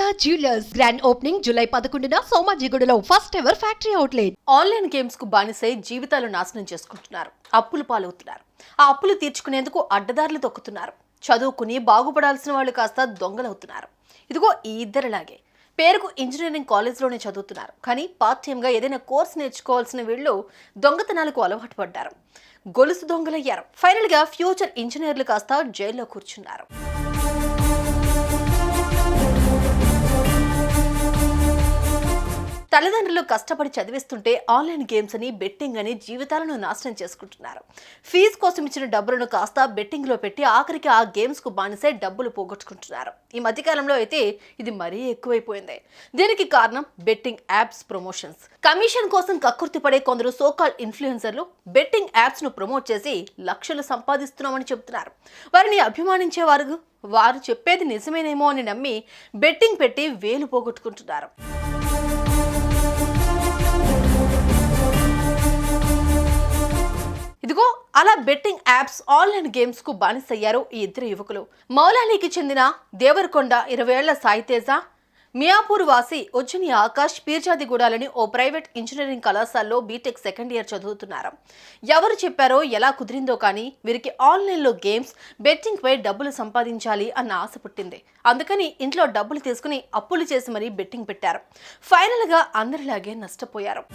Sharada jewellers grand opening July 11న సోమాజిగూడలో first ever factory outlet. Online games కు బానిసై జీవితాలు నాశనం చేసుకుంటున్నారు. అప్పులు పాలవుతున్నారు. ఆ అప్పులు తీర్చుకునేందుకు అడ్డదారులు తొక్కుతున్నారు. చదువుకుని బాగుపడాల్సిన వాళ్ళు కాస్త దొంగలవుతున్నారు. ఇదిగో ఈ ఇద్దరిలాగే పేరుకు ఇంజనీరింగ్ కాలేజ్లోనే చదువుతున్నారు. కానీ పార్ట్ టైంగా ఏదైనా కోర్స్ నేర్చుకోవాల్సిన వీళ్ళు దొంగతనాలకు అలవాటు పడ్డారు. గొలుసు దొంగలయ్యారు. ఫైనల్గా ఫ్యూచర్ ఇంజనీర్లు కాస్త జైల్లో కూర్చున్నారు. తల్లిదండ్రులు కష్టపడి చదివిస్తుంటే ఆన్లైన్ గేమ్స్ అని బెట్టింగ్ అని జీవితాలను నాశనం చేసుకుంటున్నారు. ఫీజు కోసం ఇచ్చిన డబ్బులను కాస్త బెట్టింగ్ లో పెట్టి ఆఖరికి ఆ గేమ్స్ కు బానిసే డబ్బులు పోగొట్టుకుంటున్నారు. ఈ మధ్యకాలంలో అయితే ఇది మరీ ఎక్కువైపోయింది. దీనికి కారణం బెట్టింగ్ యాప్స్ ప్రమోషన్స్. కమిషన్ కోసం కక్కుర్తి పడే కొందరు సోకాల్ ఇన్ఫ్లుయెన్సర్లు బెట్టింగ్ యాప్స్ ను ప్రమోట్ చేసి లక్షలు సంపాదిస్తున్నామని చెబుతున్నారు. వారిని అభిమానించే వారు చెప్పేది నిజమేనేమో అని నమ్మి బెట్టింగ్ పెట్టి వేలు పోగొట్టుకుంటున్నారు. ఇదిగో అలా బెట్టింగ్ యాప్స్ ఆన్లైన్ గేమ్స్ కు బానిసయ్యారు ఈ ఇద్దరు యువకులు. మౌలాలీకి చెందిన దేవరకొండ 20 ఏళ్ల సాయితేజ, మియాపూర్ వాసి ఉజ్జని ఆకాష్ పీర్జాదిగూడలోని ఓ ప్రైవేట్ ఇంజనీరింగ్ కళాశాలలో బీటెక్ సెకండ్ ఇయర్ చదువుతున్నారు. ఎవరు చెప్పారో ఎలా కుదిరిందో కానీ వీరికి ఆన్లైన్లో గేమ్స్ బెట్టింగ్ పై డబ్బులు సంపాదించాలి అన్న ఆశ పుట్టింది. అందుకని ఇంట్లో డబ్బులు తీసుకుని అప్పులు చేసి మరీ బెట్టింగ్ పెట్టారు. ఫైనల్గా అందరిలాగే నష్టపోయారు.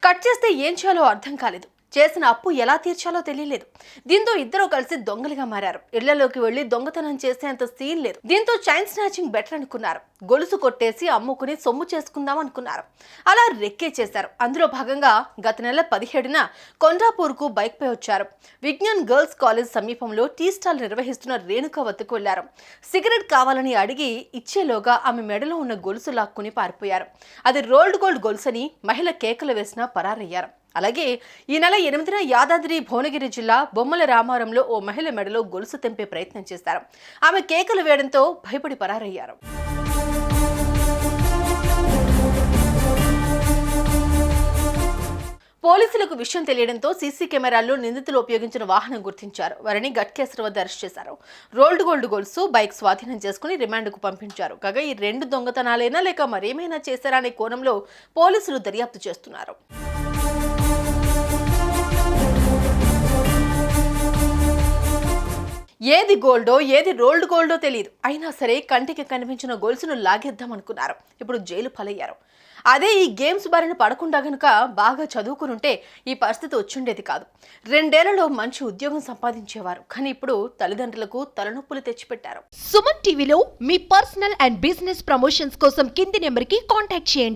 కట్ చేస్తే ఏం చేయాలో అర్థం కాలేదు. చేసిన అప్పు ఎలా తీర్చాలో తెలియలేదు. దీంతో ఇద్దరు కలిసి దొంగలుగా మారారు. ఇళ్లలోకి వెళ్లి దొంగతనం చేసేంత సీన్ లేదు. దీంతో చైన్ స్నాచింగ్ బెటర్ అనుకున్నారు. గొలుసు కొట్టేసి అమ్ముకుని సొమ్ము చేసుకుందాం అనుకున్నారు. అలా రెక్కే చేశారు. అందులో భాగంగా గత నెల 17న కొండాపూర్ కు బైక్ పై వచ్చారు. విజ్ఞాన్ గర్ల్స్ కాలేజ్ సమీపంలో టీ స్టాల్ నిర్వహిస్తున్న రేణుక వద్దకు వెళ్లారు. సిగరెట్ కావాలని అడిగి ఇచ్చేలోగా ఆమె మెడలో ఉన్న గొలుసు లాక్కుని పారిపోయారు. అది రోల్డ్ గోల్డ్ గొలుసని మహిళ కేకలు వేసినా పరారయ్యారు. అలాగే ఈ నెల 8న యాదాద్రి భువనగిరి జిల్లా బొమ్మల రామారంలో ఓ మహిళ మెడలో గొలుసు తెంపే ప్రయత్నం చేశారు. ఆమె కేకలు వేయడంతో భయపడి పరారయ్యారు. పోలీసులకు విషయం తెలియడంతో సీసీ కెమెరాల్లో నిందితులు ఉపయోగించిన వాహనం గుర్తించారు. వారిని గట్కేసర్ వద్ద అరెస్ట్ చేశారు. రోల్డ్ గోల్డ్ గొలుసు, బైక్ స్వాధీనం చేసుకుని రిమాండ్కు పంపించారు. కాగా ఈ 2 దొంగతనాలైనా లేక మరేమైనా చేశారా అనే కోణంలో పోలీసులు దర్యాప్తు చేస్తున్నారు. ఏది గోల్డో ఏది రోల్డ్ గోల్డో తెలియదు. అయినా సరే కంటికి కనిపించిన గొలుసును లాగేద్దాం అనుకున్నారు. ఇప్పుడు జైలు పాలయ్యారు. అదే ఈ గేమ్స్ బారిన పడకుండా గనుక బాగా చదువుకునుంటే ఈ పరిస్థితి వచ్చుండేది కాదు. 2 ఏళ్లలో మంచి ఉద్యోగం సంపాదించేవారు. కానీ ఇప్పుడు తల్లిదండ్రులకు తలనొప్పులు తెచ్చిపెట్టారు. సుమన్ టీవీలో మీ పర్సనల్ అండ్ బిజినెస్ ప్రమోషన్స్ కోసం కింది నెంబర్కి కాంటాక్ట్ చేయండి.